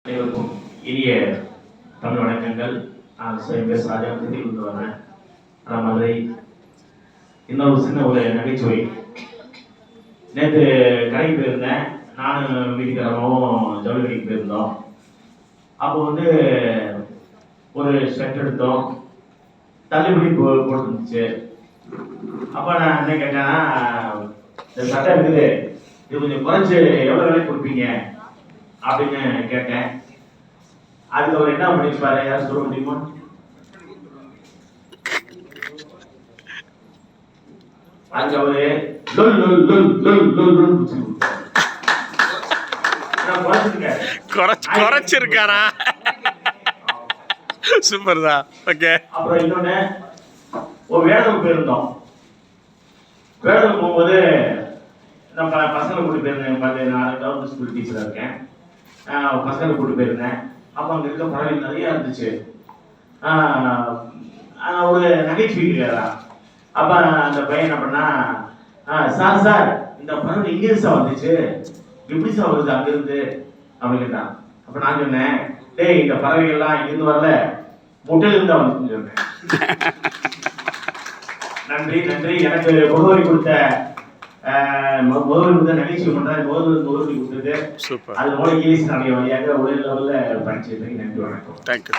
அனைவருக்கும் இனிய தமிழ் வணக்கங்கள். நான் எம்.எஸ். ராஜா திருப்பி வரேன். மதுரை. இன்னொரு சின்ன ஒரு நகைச்சுவை. நேற்று கடைக்கு போயிருந்தேன். நானும் வீட்டுக்காரமாவும் ஜவுளி கடைக்கு போயிருந்தோம். அப்போ வந்து ஒரு ஷர்ட் எடுத்தோம். தள்ளுபடி போட்டுருந்துச்சு. அப்போ நான் என்ன கேட்டேன்னா, இந்த சட்டை இருக்குது, இது கொஞ்சம் குறைச்சி எவ்வளோ விலைக்கு கொடுப்பீங்க அப்படின்னு கேட்டேன். அதுக்கு அவர் என்ன பண்ணிருப்பாரு, யாரும் சொல்ல முடியுமா? அதுக்கு அவரு குறைச்சிருக்காரா? சூப்பர் தான். ஓகே. அப்புறம் இன்னொன்னு, ஒரு வேடம் போயிருந்தோம். வேடம் போகும்போது நம்ம பசங்களை கூட்டு போயிருந்தேன். நான் கவர்மெண்ட் ஸ்கூல் டீச்சராக இருக்கேன். பசங்களை கூட்டு போயிருந்தேன். அப்போ அங்கே இருக்க பறவைகள் நிறையா இருந்துச்சு. ஒரு நகைச்சுவை கேட்குறா. அப்போ அந்த பையன் என்ன பண்ணா, சார் சார் இந்த பறவை எங்கே சார் வந்துச்சு, எப்படி சார் வருது அங்கேருந்து அப்படின்னு கேட்டான். அப்போ நான் சொன்னேன், டேய் இந்த பறவைகள்லாம் இங்கிருந்து வரல, முட்டையிலிருந்து தான் வந்துச்சுன்னு சொன்னேன். நன்றி நன்றி. எனக்கு முகவரி கொடுத்த நகைச்சுவை பண்றேன். முகவரி கொடுத்தது அது மூலம் ஈஸி நிறைய வழியாக உலக லெவலில் படிச்சிருக்கேன். நன்றி, வணக்கம். தேங்க்யூ.